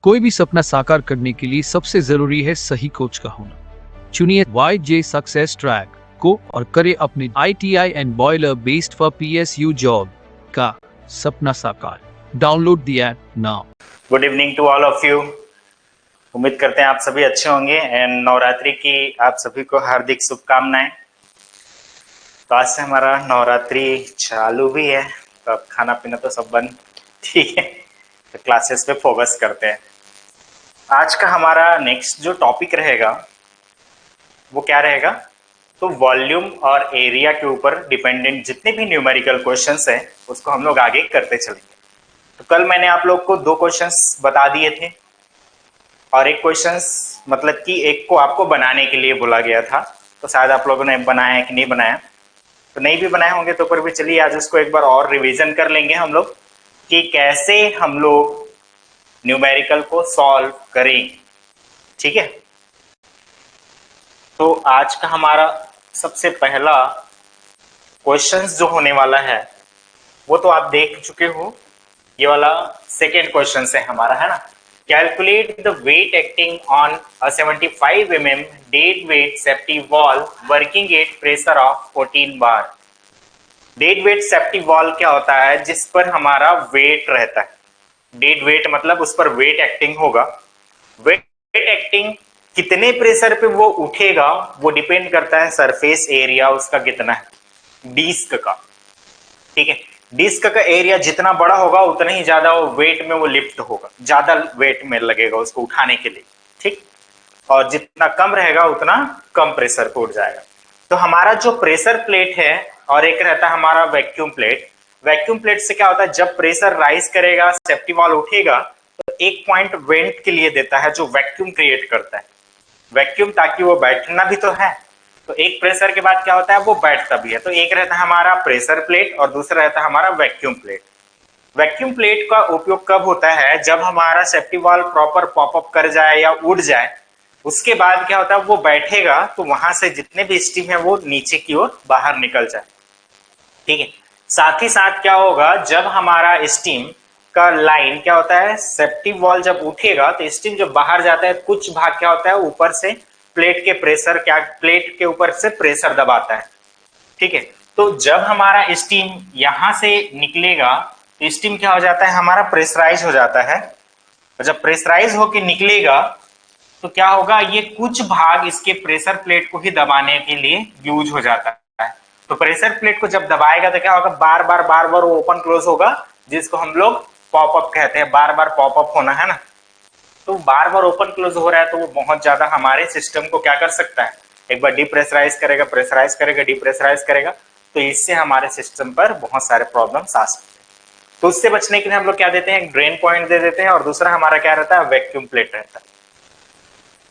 कोई भी सपना साकार करने के लिए सबसे जरूरी है सही कोच का होना। चुनिए YJ सक्सेस ट्रैक को और करे अपने ITI and boiler based for PSU job का सपना साकार। Download the app now. Good evening to all of you. उम्मीद करते हैं आप सभी अच्छे होंगे एंड नवरात्रि की आप सभी को हार्दिक शुभकामनाएं। तो आज से हमारा नवरात्रि चालू भी है, तो अब खाना पीना तो सब बंद, ठीक है, तो क्लासेस पे फोकस करते हैं। आज का हमारा नेक्स्ट जो टॉपिक रहेगा वो क्या रहेगा, तो वॉल्यूम और एरिया के ऊपर डिपेंडेंट जितने भी न्यूमेरिकल क्वेश्चंस हैं उसको हम लोग आगे करते चलेंगे। तो कल मैंने आप लोग को 2 क्वेश्चंस बता दिए थे और एक क्वेश्चंस मतलब कि एक को आपको बनाने के लिए बोला गया था, तो शायद आप लोगों ने बनाया है कि नहीं बनाया, तो नहीं भी बनाए होंगे तो पर भी चलिए आज उसको एक बार और रिवीजन कर लेंगे हम लोग कि कैसे हम लोग न्यूमेरिकल को सॉल्व करें। ठीक है, तो आज का हमारा सबसे पहला क्वेश्चंस जो होने वाला है वो तो आप देख चुके हो, ये वाला सेकेंड क्वेश्चन है हमारा, है ना। Calculate the weight acting on a 75 mm dead weight safety valve working at pressure of 14 bar. Dead weight safety valve क्या होता है, जिस पर हमारा वेट रहता है। डेड वेट मतलब उस पर वेट एक्टिंग होगा। वेट एक्टिंग कितने प्रेशर पे वो उठेगा वो डिपेंड करता है सरफेस एरिया उसका कितना है, डिस्क का। ठीक है, डिस्क का एरिया जितना बड़ा होगा उतना ही ज्यादा वो वेट में वो लिफ्ट होगा, ज्यादा वेट में लगेगा उसको उठाने के लिए। ठीक, और जितना कम रहेगा उतना कम प्रेशर पे उठ जाएगा। तो हमारा जो प्रेशर प्लेट है और एक रहता है हमारा वैक्यूम प्लेट। वैक्यूम प्लेट से क्या होता है, जब प्रेशर राइज करेगा सेफ्टी वॉल उठेगा तो एक पॉइंट वेंट के लिए देता है जो वैक्यूम क्रिएट करता है। वैक्यूम ताकि वो बैठना भी तो है, तो एक प्रेशर के बाद क्या होता है वो बैठता भी है। तो एक रहता है हमारा प्रेशर प्लेट और दूसरा रहता है हमारा वैक्यूम प्लेट। वैक्यूम प्लेट का उपयोग कब होता है, जब हमारा सेफ्टी वॉल प्रॉपर पॉपअप कर जाए या उड़ जाए, उसके बाद क्या होता है वो बैठेगा तो वहां से जितने भी स्टीम है वो नीचे की ओर बाहर निकल जाए। ठीक है, साथ ही साथ क्या होगा, जब हमारा स्टीम का लाइन क्या होता है, सेफ्टी वॉल जब उठेगा तो स्टीम जब बाहर जाता है कुछ भाग क्या होता है ऊपर से प्लेट के प्रेशर, क्या प्लेट के ऊपर से प्रेशर दबाता है। ठीक है, तो जब हमारा स्टीम यहां से निकलेगा तो स्टीम क्या हो जाता है, हमारा प्रेशराइज हो जाता है। और जब प्रेशराइज होकर निकलेगा तो क्या होगा, ये कुछ भाग इसके प्रेशर प्लेट को ही दबाने के लिए यूज हो जाता है। तो प्रेशर प्लेट को जब दबाएगा तो क्या होगा, बार बार वो ओपन क्लोज होगा, जिसको हम लोग पॉपअप कहते हैं। बार बार पॉपअप होना, है ना। तो बार बार ओपन क्लोज हो रहा है तो वो बहुत ज्यादा हमारे सिस्टम को क्या कर सकता है, एक बार डिप्रेशराइज करेगा, प्रेशराइज करेगा, डिप्रेशराइज करेगा, तो इससे हमारे सिस्टम पर बहुत सारे प्रॉब्लम्स आ सकते हैं। तो उससे बचने के लिए हम लोग क्या देते हैं, एक ड्रेन पॉइंट दे देते हैं और दूसरा हमारा क्या रहता है, वैक्यूम प्लेट रहता है।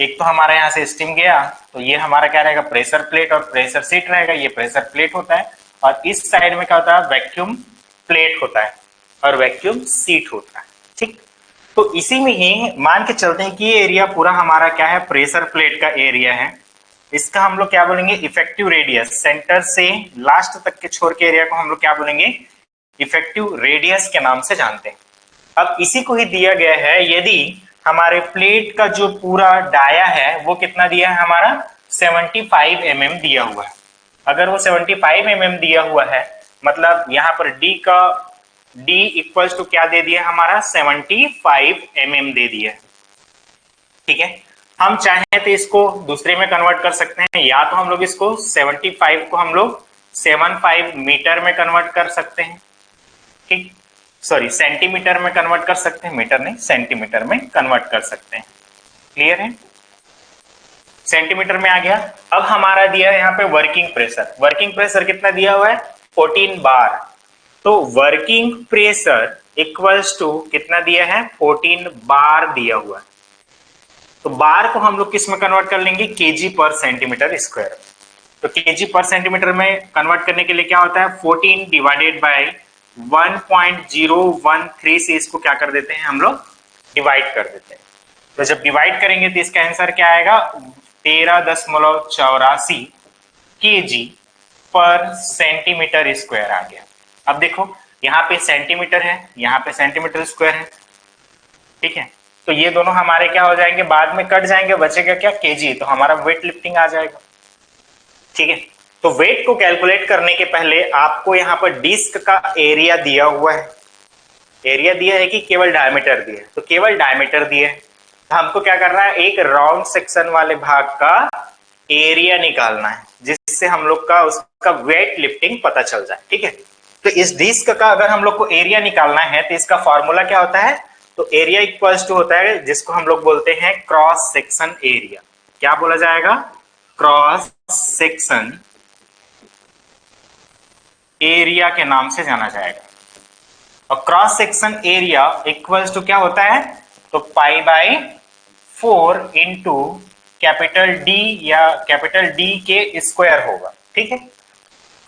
एक तो हमारा यहाँ से स्टीम गया तो ये हमारा क्या रहेगा, प्रेशर प्लेट और प्रेशर सीट रहेगा, ये प्रेशर प्लेट होता है। और इस साइड में क्या होता है, वैक्यूम प्लेट होता है और वैक्यूम सीट होता है। ठीक, तो इसी में ही मान के चलते हैं कि ये एरिया पूरा हमारा क्या है, प्रेशर प्लेट का एरिया है। इसका हम लोग क्या बोलेंगे, इफेक्टिव रेडियस। सेंटर से लास्ट तक के छोर के एरिया को हम लोग क्या बोलेंगे, इफेक्टिव रेडियस के नाम से जानते हैं। अब इसी को ही दिया गया है, यदि हमारे प्लेट का जो पूरा डाया है वो कितना दिया है, हमारा 75 mm दिया हुआ है। अगर वो 75 mm दिया हुआ है मतलब यहाँ पर D इक्वल्स टू क्या दे दिया हमारा, 75 mm दे दिया। ठीक है, हम चाहें तो इसको दूसरे में कन्वर्ट कर सकते हैं, या तो हम लोग इसको 75 को हम लोग 75 मीटर में कन्वर्ट कर सकते हैं। ठीक, सॉरी सेंटीमीटर में कन्वर्ट कर सकते हैं, मीटर नहीं सेंटीमीटर में कन्वर्ट कर सकते हैं। क्लियर है, सेंटीमीटर में आ गया। अब हमारा दिया है यहाँ पे वर्किंग प्रेशर। वर्किंग प्रेशर कितना दिया हुआ है, 14 बार। तो वर्किंग प्रेशर इक्वल्स टू कितना दिया है, 14 बार दिया हुआ है। तो बार को हम लोग किस में कन्वर्ट कर लेंगे, केजी पर सेंटीमीटर स्क्वायर। तो केजी पर सेंटीमीटर में कन्वर्ट करने के लिए क्या होता है, 14 डिवाइडेड बाय 1.013 से इसको क्या कर देते हैं हम लोग, डिवाइड कर देते हैं। तो जब डिवाइड करेंगे तो इसका आंसर क्या आएगा, 13.84 केजी पर सेंटीमीटर स्क्वायर आ गया। अब देखो यहाँ पे सेंटीमीटर है, यहाँ पे सेंटीमीटर स्क्वायर है। ठीक है, तो ये दोनों हमारे क्या हो जाएंगे, बाद में कट जाएंगे, बचेगा क्या, केजी, तो हमारा वेट लिफ्टिंग आ जाएगा। ठीक है, तो वेट को कैलकुलेट करने के पहले आपको यहाँ पर डिस्क का एरिया दिया हुआ है, एरिया दिया है कि केवल डायमीटर दिया है, तो केवल डायमीटर दिया है, तो हमको क्या करना है, एक राउंड सेक्शन वाले भाग का एरिया निकालना है, जिससे हम लोग का उसका वेट लिफ्टिंग पता चल जाए। ठीक है, तो इस डिस्क का अगर हम लोग को एरिया निकालना है तो इसका फॉर्मूला क्या होता है, तो एरिया इक्वल्स टू होता है जिसको हम लोग बोलते हैं क्रॉस सेक्शन एरिया। क्या बोला जाएगा, क्रॉस सेक्शन एरिया के नाम से जाना जाएगा। और cross section area equals to क्या होता है, तो pi by 4 into capital D या कैपिटल डी के स्क्वायर होगा। ठीक है,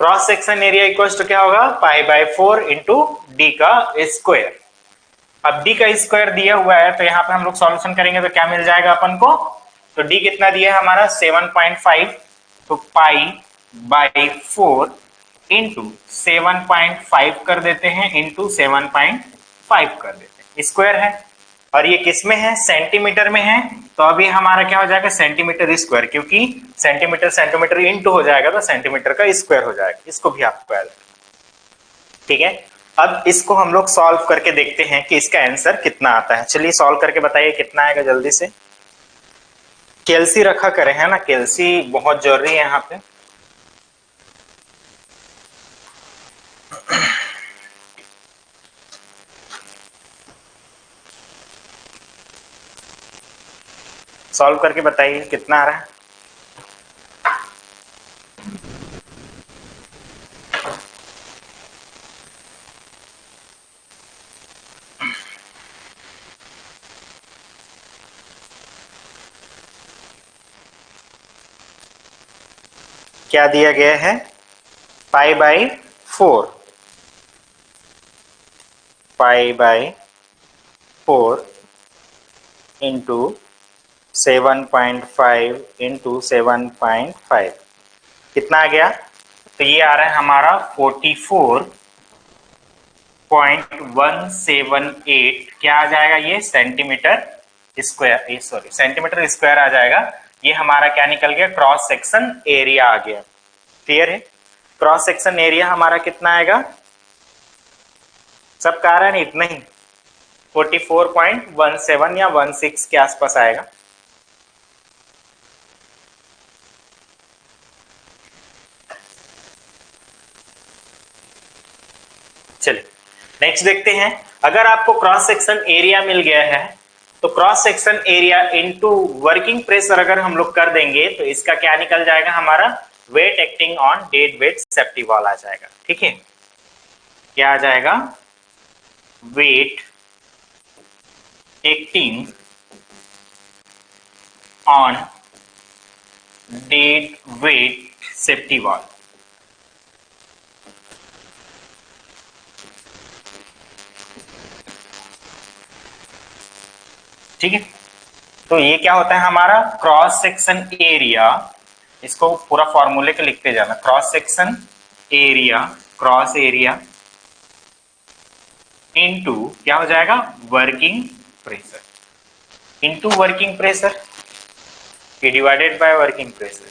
cross section area equals to क्या होगा, पाई बाय 4 इंटू डी का स्क्वायर। अब डी का स्क्वायर दिया हुआ है तो यहाँ पे हम लोग सॉल्यूशन करेंगे तो क्या मिल जाएगा अपन को, तो डी कितना दिया है हमारा 7.5, तो पाई बाय 4 इंटू 7.5 कर देते हैं, इंटू 7.5 कर देते हैं, स्क्वायर है, और ये किस में है, सेंटीमीटर में है, तो अभी हमारा क्या हो जाएगा, सेंटीमीटर स्क्वायर, क्योंकि सेंटीमीटर सेंटीमीटर इंटू हो जाएगा तो सेंटीमीटर का स्क्वायर हो जाएगा, इसको भी आपको याद रखना। ठीक है, अब इसको हम लोग सॉल्व करके देखते हैं कि इसका आंसर कितना आता है। चलिए सॉल्व करके बताइए कितना आएगा जल्दी से। कैल्सी रखा करें, है ना, कैल्सी बहुत जरूरी है यहाँ पे। सॉल्व करके बताइए कितना आ रहा है। क्या दिया गया है, पाई by 4, pi by 4 into 7.5 into 7.5 कितना आ गया, तो ये आ रहा है हमारा 44.178, क्या आ जाएगा ये, सेंटीमीटर स्क्वायर, ये सॉरी सेंटीमीटर स्क्वायर आ जाएगा। ये हमारा क्या निकल गया, क्रॉस सेक्शन एरिया आ गया। क्लियर है, क्रॉस सेक्शन एरिया हमारा कितना आएगा, सब कह रहा है ना, इतना ही 44.17 या 16 के आसपास आएगा। चलिए नेक्स्ट देखते हैं, अगर आपको क्रॉस सेक्शन एरिया मिल गया है तो cross section area into working pressure अगर हम लोग कर देंगे तो इसका क्या निकल जाएगा, हमारा weight acting on dead weight safety wall आ जाएगा। ठीक है, क्या आ जाएगा, weight acting on dead weight safety wall. ठीक है, तो ये क्या होता है हमारा क्रॉस सेक्शन एरिया, इसको पूरा फॉर्मूले के लिखते जाना, cross section area, cross area into क्या हो जाएगा, working pressure, into working pressure कि डिवाइडेड बाय वर्किंग प्रेशर,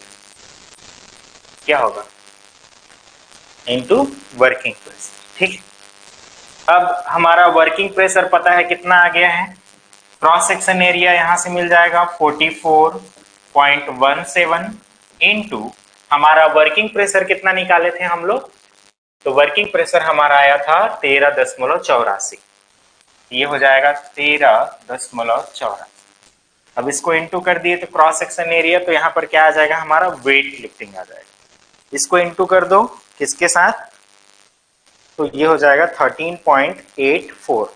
क्या होगा, इनटू वर्किंग प्रेशर। ठीक है, अब हमारा वर्किंग प्रेशर पता है कितना आ गया है, क्रॉस सेक्शन एरिया यहां से मिल जाएगा 44.17 इंटू हमारा वर्किंग प्रेशर कितना निकाले थे हम लोग, तो वर्किंग प्रेशर हमारा आया था 13.84, ये हो जाएगा 13.84। अब इसको इंटू कर दिए तो क्रॉस सेक्शन एरिया, तो यहाँ पर क्या आ जाएगा, हमारा वेट लिफ्टिंग आ जाएगा। इसको इंटू कर दो किसके साथ, तो ये हो जाएगा 13.84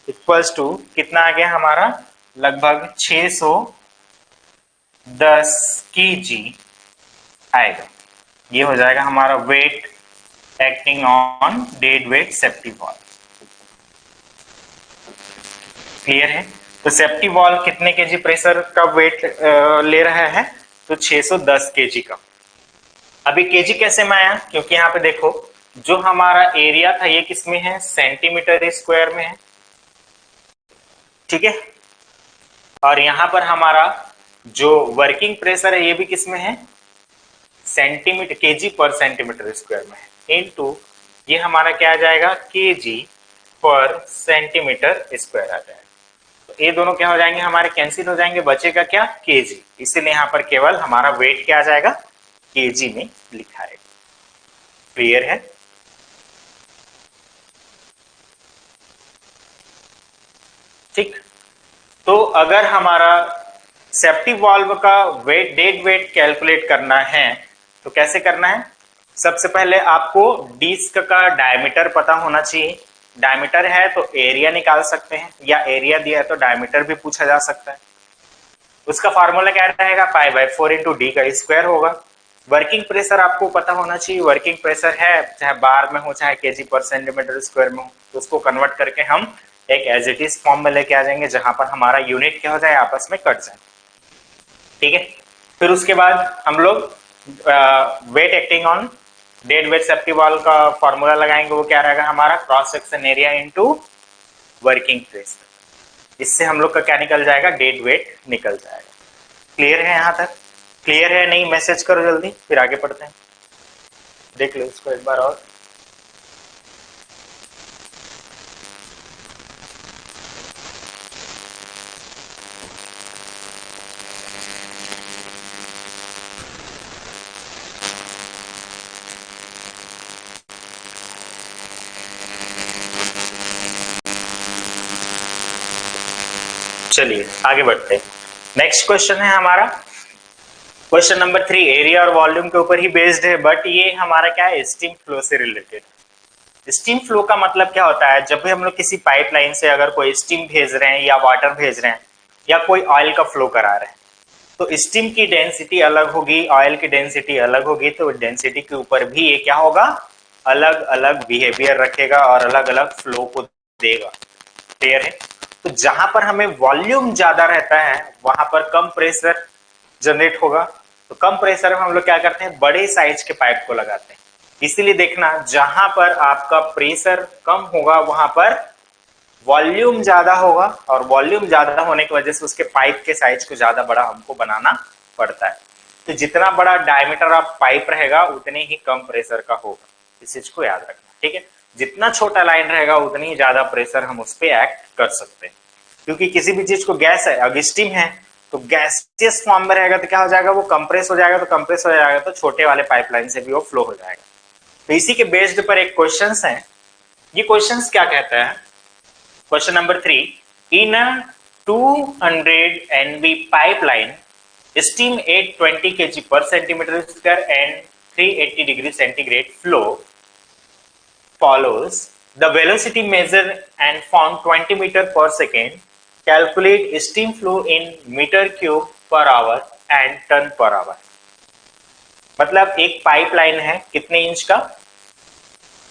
इक्वल्स टू कितना आ गया हमारा, लगभग 610 केजी आएगा। ये हो जाएगा हमारा weight acting on dead weight safety valve. Clear है, तो सेफ्टी वॉल कितने केजी प्रेशर का वेट ले रहा है, तो 610 केजी का। अभी केजी कैसे में आया, क्योंकि यहाँ पे देखो जो हमारा एरिया था ये किस में है, सेंटीमीटर स्क्वायर में है। ठीक है। और यहां पर हमारा जो वर्किंग प्रेशर है ये भी किस में है, सेंटीमीटर, केजी पर सेंटीमीटर स्क्वायर में है, इनटू ये हमारा क्या आ जाएगा, केजी पर सेंटीमीटर स्क्वायर आ जाएगा। तो ये दोनों क्या हो जाएंगे, हमारे कैंसिल हो जाएंगे, बचेगा क्या, केजी। इसीलिए यहाँ पर केवल हमारा वेट क्या आ जाएगा, केजी में लिखा है। क्लियर है। ठीक। तो अगर हमारा सेफ्टी वाल्व का वेट, डेड वेट कैलकुलेट करना है तो कैसे करना है, सबसे पहले आपको डिस्क का डायमीटर पता होना चाहिए। डायमीटर है तो एरिया निकाल सकते हैं, या एरिया दिया है तो डायमीटर भी पूछा जा सकता है। उसका फार्मूला क्या रहेगा, पाई बाय 4 इंटू डी का स्क्वायर होगा। वर्किंग प्रेशर आपको पता होना चाहिए, वर्किंग प्रेशर है चाहे बार में हो चाहे केजी पर सेंटीमीटर स्क्वायर में हो, तो उसको कन्वर्ट करके हम एक एज इट इज फॉर्म में लेके आ जाएंगे जहां पर हमारा यूनिट क्या हो जाए, आपस में कट जाए। ठीक है। फिर उसके बाद हम लोग weight acting on dead weight safety valve का फॉर्मूला लगाएंगे, वो क्या रहेगा हमारा, cross section area into working pressure. इससे हम लोग का क्या निकल जाएगा, डेड वेट निकल जाएगा। क्लियर है यहां तक? क्लियर है नहीं, मैसेज करो जल्दी, फिर आगे पढ़ते हैं। देख लो इसको एक बार और। चलिए आगे बढ़ते हैं। नेक्स्ट क्वेश्चन है हमारा क्वेश्चन नंबर 3, एरिया और वॉल्यूम के ऊपर ही बेस्ड है, बट ये हमारा क्या है, स्टीम फ्लो से रिलेटेड। स्टीम फ्लो का मतलब क्या होता है, जब भी हम लोग किसी पाइपलाइन से अगर कोई स्टीम भेज रहे हैं या वाटर भेज रहे हैं या कोई ऑयल का फ्लो करा रहे हैं, तो स्टीम की डेंसिटी अलग होगी, ऑयल की डेंसिटी अलग होगी, तो डेंसिटी के ऊपर भी ये क्या होगा, अलग अलग बिहेवियर रखेगा और अलग अलग फ्लो को देगा। क्लियर है। तो जहां पर हमें वॉल्यूम ज्यादा रहता है वहां पर कम प्रेशर जनरेट होगा, तो कम प्रेशर में हम लोग क्या करते हैं, बड़े साइज के पाइप को लगाते हैं। इसीलिए देखना, जहां पर आपका प्रेशर कम होगा वहां पर वॉल्यूम ज्यादा होगा, और वॉल्यूम ज्यादा होने की वजह से उसके पाइप के साइज को ज्यादा बड़ा हमको बनाना पड़ता है। तो जितना बड़ा डायमीटर ऑफ पाइप रहेगा उतने ही कम प्रेशर का होगा, इस चीज को याद रखना। ठीक है। जितना छोटा लाइन रहेगा उतनी ही ज्यादा प्रेशर हम उस पर एक्ट कर सकते हैं, क्योंकि किसी भी चीज को गैस है, अब स्टीम है तो गैसियस फॉर्म में रहेगा तो क्या हो जाएगा, वो कंप्रेस हो जाएगा, तो कंप्रेस हो जाएगा तो छोटे वाले पाइपलाइन से भी वो फ्लो हो जाएगा। तो इसी के बेस्ड पर एक क्वेश्चंस है। ये क्वेश्चंस क्या कहता है, question number 3, in a 200 NB pipeline steam at 20 kg per centimeter square and 380 degree centigrade flow follows. The velocity measured and found 20 meter per second. Calculate steam flow in meter cube per hour and ton per hour. मतलब एक pipeline है कितने inch का,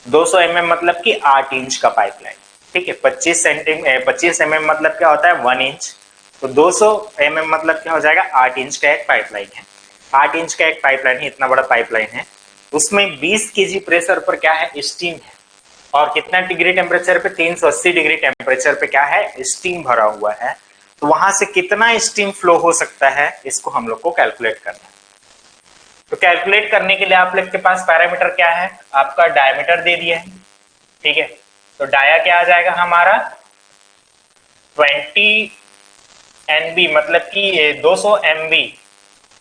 200 mm मतलब कि 8 inch का pipeline. ठीक है। 25 mm मतलब क्या होता है, 1 इंच। तो 200 mm मतलब क्या हो जाएगा, 8 इंच का एक पाइपलाइन है। 8 इंच का एक पाइपलाइन है, इतना बड़ा पाइपलाइन है, उसमें 20 kg प्रेशर पर क्या है, स्टीम है, और कितना डिग्री टेम्परेचर पे, 380 डिग्री टेम्परेचर पे क्या है, स्टीम भरा हुआ है। तो वहां से कितना स्टीम फ्लो हो सकता है, इसको हम लोग को कैलकुलेट करना है। तो कैलकुलेट करने के लिए आप लोग के पास पैरामीटर क्या है, आपका डायमीटर दे दिया है। ठीक है। तो डाया क्या आ जाएगा हमारा, 20 NB मतलब कि 200 MB,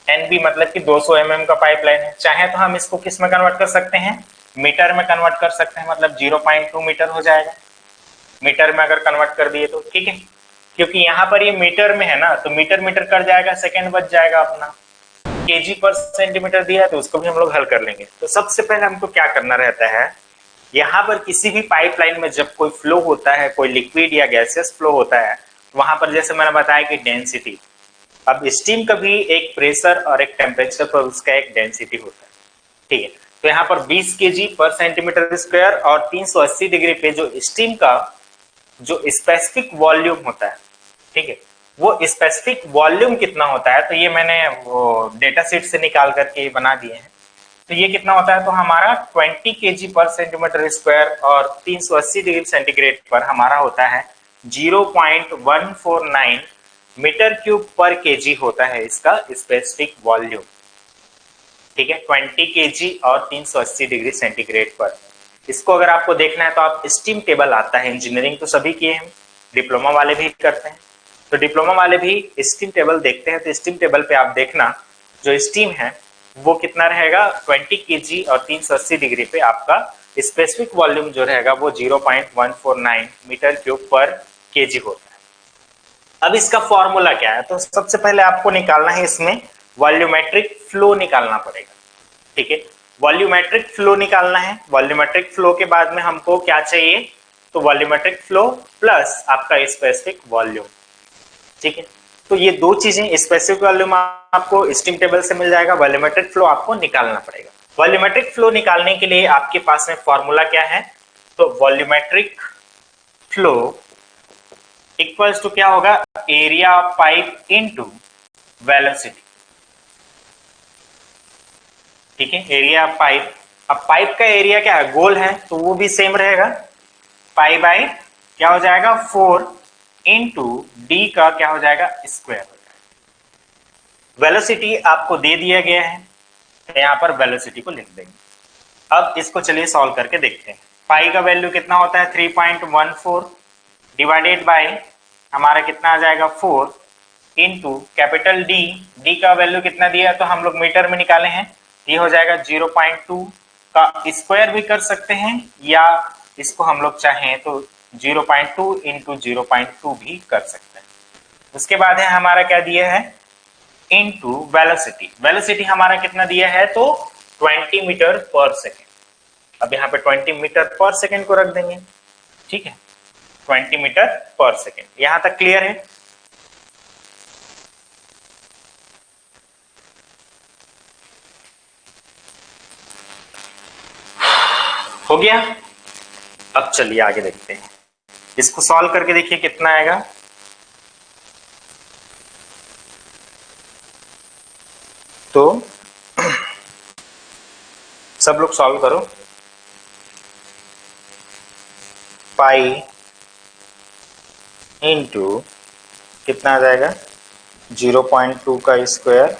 NB मतलब कि 200 mm का पाइपलाइन है। चाहे तो हम इसको किस में कन्वर्ट कर सकते हैं, मीटर में कन्वर्ट कर सकते हैं, मतलब 0.2 मीटर हो जाएगा मीटर में अगर कन्वर्ट कर दिए तो। ठीक है। क्योंकि यहाँ पर ये मीटर में है ना, तो मीटर मीटर कर जाएगा, सेकंड बच जाएगा अपना। केजी पर सेंटीमीटर दिया है तो उसको भी हम लोग हल कर लेंगे। तो सबसे पहले हमको क्या करना रहता है, यहाँ पर किसी भी पाइपलाइन में जब कोई फ्लो होता है, कोई लिक्विड या गैसियस फ्लो होता है, वहां पर जैसे मैंने बताया कि डेंसिटी, अब स्टीम का भी एक प्रेशर और एक टेम्परेचर पर उसका एक डेंसिटी होता है। ठीक है। तो यहाँ पर 20 kg पर सेंटीमीटर स्क्वायर और 380 डिग्री पे जो स्टीम का जो स्पेसिफिक वॉल्यूम होता है, ठीक है, वो स्पेसिफिक वॉल्यूम कितना होता है, तो ये मैंने वो डेटा शीट से निकाल करके बना दिए हैं। तो ये कितना होता है, तो हमारा 20 kg पर सेंटीमीटर स्क्वायर और 380 डिग्री सेंटीग्रेड पर हमारा होता है 0.149 मीटर क्यूब पर केजी होता है इसका स्पेसिफिक वॉल्यूम। ठीक है, 20 केजी और 380 डिग्री सेंटीग्रेड पर। इसको अगर आपको देखना है तो आप स्टीम टेबल आता है, इंजीनियरिंग तो सभी किए हैं, डिप्लोमा वाले भी करते हैं, तो डिप्लोमा वाले भी स्टीम टेबल देखते हैं। तो स्टीम टेबल पे आप देखना जो स्टीम है वो कितना रहेगा, 20 केजी और 380 डिग्री पे आपका स्पेसिफिक वॉल्यूम जो रहेगा वो 0.149 मीटर क्यूब पर केजी होता है। अब इसका फॉर्मूला क्या है, तो सबसे पहले आपको निकालना है इसमें वॉल्यूमेट्रिक फ्लो निकालना पड़ेगा। ठीक है, वॉल्यूमेट्रिक फ्लो निकालना है। वॉल्यूमेट्रिक फ्लो के बाद में हमको क्या चाहिए, तो वॉल्यूमेट्रिक फ्लो प्लस आपका स्पेसिफिक वॉल्यूम। ठीक है, तो ये दो चीजें, स्पेसिफिक वॉल्यूम आपको स्टीम टेबल से मिल जाएगा, वॉल्यूमेट्रिक फ्लो आपको निकालना पड़ेगा। वॉल्यूमेट्रिक फ्लो निकालने के लिए आपके पास में फॉर्मूला क्या है, तो वॉल्यूमेट्रिक फ्लो इक्वल्स टू क्या होगा, area of pipe into velocity. ठीक है, एरिया ऑफ पाइप, अब पाइप का एरिया क्या है, गोल है तो वो भी सेम रहेगा, पाई बाई क्या हो जाएगा 4 इंटू डी का क्या हो जाएगा स्क्वायर हो जाएगा। वेलोसिटी आपको दे दिया गया है तो यहां पर वेलोसिटी को लिख देंगे। अब इसको चलिए सॉल्व करके देखते हैं। पाई का वैल्यू कितना होता है 3.14 डिवाइडेड बाय हमारा कितना आ जाएगा 4 इंटू कैपिटल डी, डी का वैल्यू कितना दिया है तो हम लोग मीटर में निकाले हैं, ये हो जाएगा 0.2 का स्क्वायर भी कर सकते हैं या इसको हम लोग चाहें तो 0.2 इंटू 0.2 भी कर सकते हैं। उसके बाद है हमारा क्या दिया है इंटू वेलोसिटी, वेलोसिटी हमारा कितना दिया है तो 20 मीटर पर सेकेंड। अब यहाँ पे 20 मीटर पर सेकेंड को रख देंगे। ठीक है, 20 मीटर पर सेकेंड, यहां तक क्लियर है। हो गया, अब चलिए आगे देखते हैं, इसको सॉल्व करके देखिए कितना आएगा। तो सब लोग सॉल्व करो, पाई इंटू कितना आ जाएगा 0.2 का स्क्वायर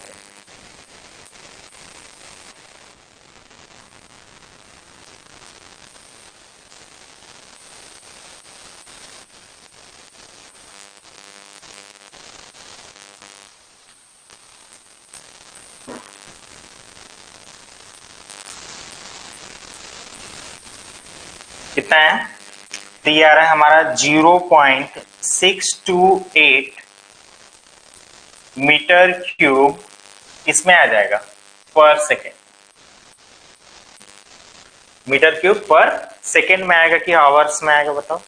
कितना है, तो ये आ रहा है हमारा 0.628 मीटर क्यूब इसमें आ जाएगा पर सेकेंड, मीटर क्यूब पर सेकेंड में आएगा कि आवर्स में आएगा बताओ,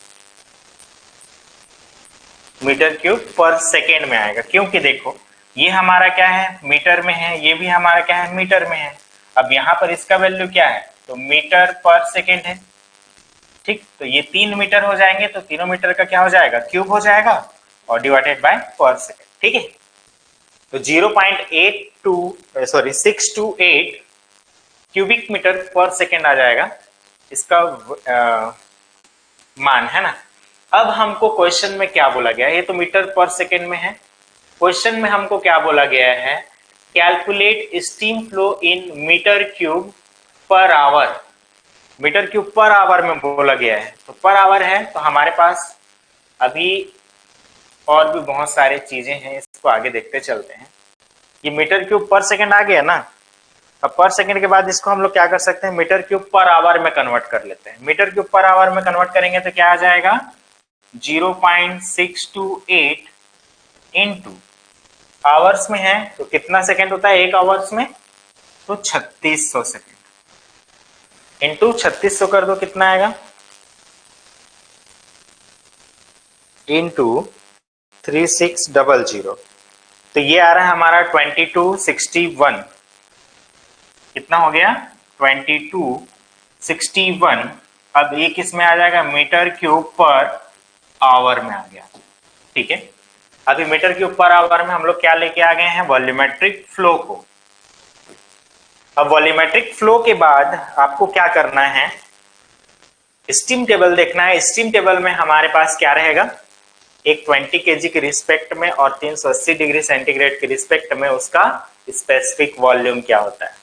मीटर क्यूब पर सेकेंड में आएगा, क्योंकि देखो ये हमारा क्या है मीटर में है, ये भी हमारा क्या है मीटर में है। अब यहाँ पर इसका वैल्यू क्या है तो मीटर पर सेकेंड है। ठीक, तो ये 3 मीटर हो जाएंगे तो तीनों मीटर का क्या हो जाएगा क्यूब हो जाएगा और डिवाइडेड बाय पर सेकेंड। ठीक है, तो 628 क्यूबिक मीटर पर सेकेंड आ जाएगा इसका मान, है ना। अब हमको क्वेश्चन में क्या बोला गया है, ये तो मीटर पर सेकेंड में है, क्वेश्चन में हमको क्या बोला गया है, calculate steam flow in metre cube per hour, metre cube per hour में बोला गया है, तो पर आवर है तो हमारे पास अभी और भी बहुत सारी चीजें हैं, इसको आगे देखते चलते हैं। ये मीटर क्यूब पर सेकेंड आ गया ना, अब पर सेकेंड के बाद इसको हम लोग क्या कर सकते हैं मीटर क्यूब पर आवर में कन्वर्ट कर लेते हैं। मीटर क्यूब पर आवर में कन्वर्ट करेंगे तो क्या आ जाएगा 0.628 इंटू आवर्स में है तो कितना सेकेंड होता है एक आवर्स में, तो 3600 सेकेंड इंटू 3600 कर दो कितना आएगा इंटू 3600, तो ये आ रहा है हमारा 2261, कितना हो गया 2261। अब ये किस में आ जाएगा मीटर क्यूब पर आवर में आ गया। ठीक है, अभी मीटर क्यूब पर आवर में हम लोग क्या लेके आ गए हैं वॉल्यूमेट्रिक फ्लो को। अब वॉल्यूमेट्रिक फ्लो के बाद आपको क्या करना है, स्टीम टेबल देखना है। स्टीम टेबल में हमारे पास क्या रहेगा, एक 20 केजी के रिस्पेक्ट में और 380 डिग्री सेंटीग्रेड के रिस्पेक्ट में उसका स्पेसिफिक वॉल्यूम क्या होता है।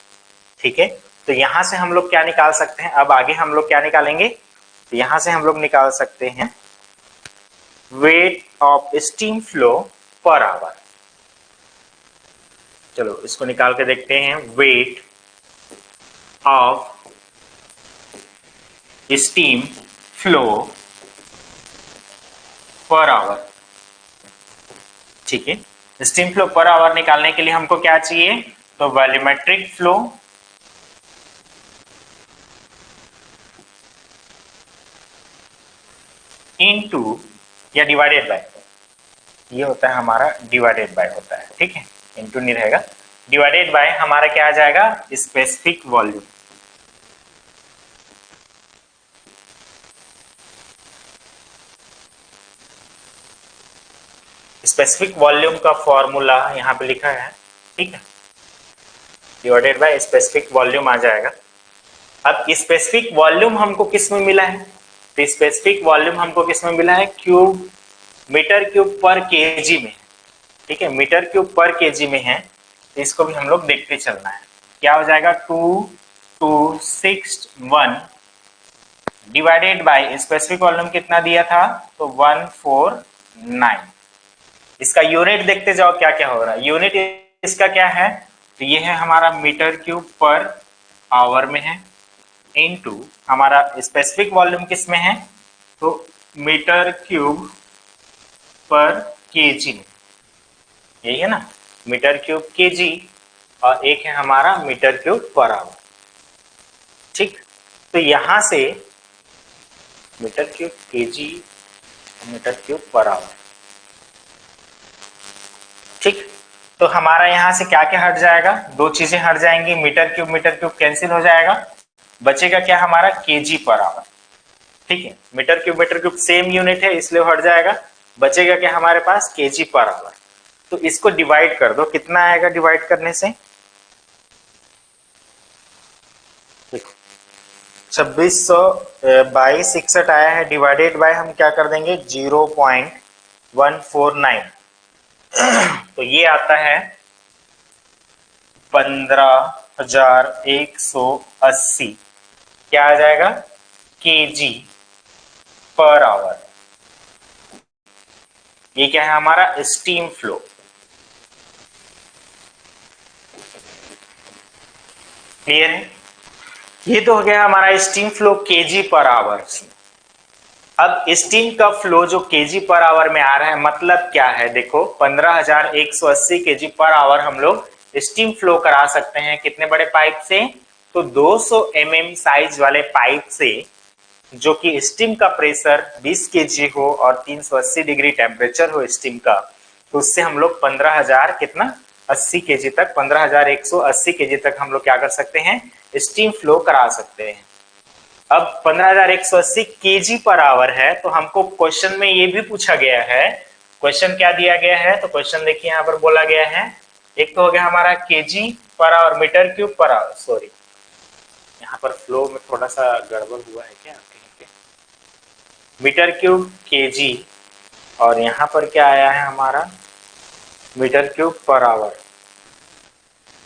ठीक है, तो यहां से हम लोग क्या निकाल सकते हैं, अब आगे हम लोग क्या निकालेंगे, तो यहां से हम लोग निकाल सकते हैं weight of steam flow per hour. चलो इसको निकाल के देखते हैं, वेट ऑफ स्टीम फ्लो पर आवर। ठीक है, स्टीम फ्लो पर आवर निकालने के लिए हमको क्या चाहिए, तो वॉल्यूमेट्रिक फ्लो इनटू या डिवाइडेड बाय, ये होता है हमारा डिवाइडेड बाय होता है। ठीक है, इनटू नहीं रहेगा, डिवाइडेड बाय हमारा क्या आ जाएगा, स्पेसिफिक वॉल्यूम। स्पेसिफिक वॉल्यूम का फॉर्मूला यहां पे लिखा है। ठीक है, डिवाइडेड बाय स्पेसिफिक वॉल्यूम आ जाएगा। अब स्पेसिफिक वॉल्यूम हमको किस में मिला है, तो स्पेसिफिक वॉल्यूम हमको किस में मिला है, क्यूब मीटर क्यूब पर केजी में। ठीक है, मीटर क्यूब पर केजी में है, तो इसको भी हम लोग देखते चलना है। क्या हो जाएगा, 2261 डिवाइडेड बाय स्पेसिफिक वॉल्यूम कितना दिया था, तो 149। इसका यूनिट देखते जाओ क्या क्या हो रहा है, यूनिट इसका क्या है, तो ये है हमारा मीटर क्यूब पर आवर में है, इनटू हमारा स्पेसिफिक वॉल्यूम किस में है, तो मीटर क्यूब पर केजी में, यही है ना, मीटर क्यूब केजी, और एक है हमारा मीटर क्यूब पर आवर। ठीक, तो यहां से metre cube kg, metre cube per hour. ठीक, तो हमारा यहां से क्या क्या हट जाएगा, दो चीजें हट जाएंगी, मीटर क्यूब कैंसिल हो जाएगा, बचेगा क्या हमारा, केजी पर आवर। ठीक है, मीटर क्यूब सेम यूनिट है इसलिए हट जाएगा, बचेगा क्या हमारे पास, केजी पर आवर। तो इसको डिवाइड कर दो, कितना आएगा डिवाइड करने से, देखो 2622 आया है, डिवाइडेड बाय हम क्या कर देंगे 0.149, तो ये आता है 15,180, क्या आ जाएगा, केजी पर आवर। ये क्या है हमारा स्टीम फ्लो। क्लियर है, ये तो हो गया हमारा steam flow KG per our. अब स्टीम का फ्लो जो केजी पर आवर में आ रहा है, मतलब क्या है, देखो 15,180 केजी पर आवर हम लोग स्टीम फ्लो करा सकते हैं, कितने बड़े पाइप से, तो 200 mm साइज वाले पाइप से, जो कि स्टीम का प्रेशर 20 केजी हो और 380 डिग्री टेम्परेचर हो स्टीम का, तो उससे हम लोग 15,000 कितना 80 केजी तक, 15,180 केजी तक हम लोग क्या कर सकते हैं, स्टीम फ्लो करा सकते हैं। अब 15,180 केजी पर आवर है, तो हमको क्वेश्चन में ये भी पूछा गया है, क्वेश्चन क्या दिया गया है, तो क्वेश्चन देखिए यहाँ पर बोला गया है, एक तो हो गया हमारा kg per hour, metre cube per hour, sorry यहाँ पर फ्लो में थोड़ा सा गड़बड़ हुआ है क्या कहीं पे, मीटर क्यूब केजी, और यहाँ पर क्या आया है हमारा metre cube per hour,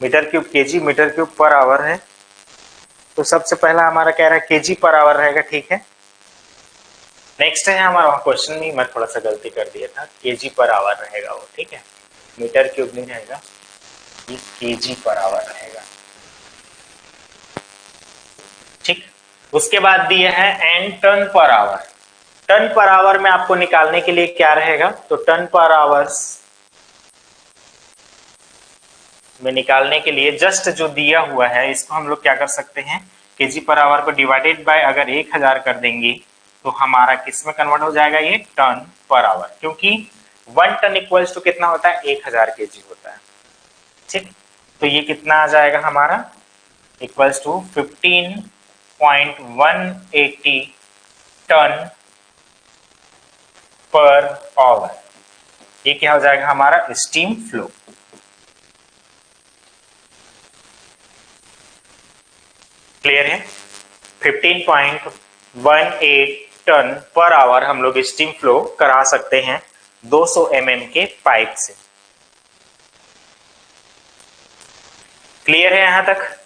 metre cube kg metre cube per hour है, तो सबसे पहला हमारा कह रहा है केजी पर आवर रहेगा। ठीक है, नेक्स्ट है हमारा क्वेश्चन में मैं थोड़ा सा गलती कर दिया था, केजी पर आवर रहेगा वो। ठीक है, मीटर क्यूब नहीं रहेगा, ये केजी पर आवर रहेगा। ठीक, उसके बाद दिया है in ton per hour. Ton per hour में आपको निकालने के लिए क्या रहेगा, तो टन पर आवर्स में निकालने के लिए जस्ट जो दिया हुआ है इसको हम लोग क्या कर सकते हैं, केजी पर आवर को डिवाइडेड बाय अगर 1000 कर देंगे तो हमारा किस में कन्वर्ट हो जाएगा, ये टन पर आवर, क्योंकि 1 टन इक्वल्स टू कितना होता है, 1000 केजी होता है। ठीक, तो ये कितना आ जाएगा हमारा, equals to 15.180 ton per hour. ये क्या हो जाएगा हमारा स्टीम फ्लो। क्लियर है, 15.18 टन पर आवर हम लोग स्टीम फ्लो करा सकते हैं। 200 mm के पाइप से। क्लियर है यहां तक?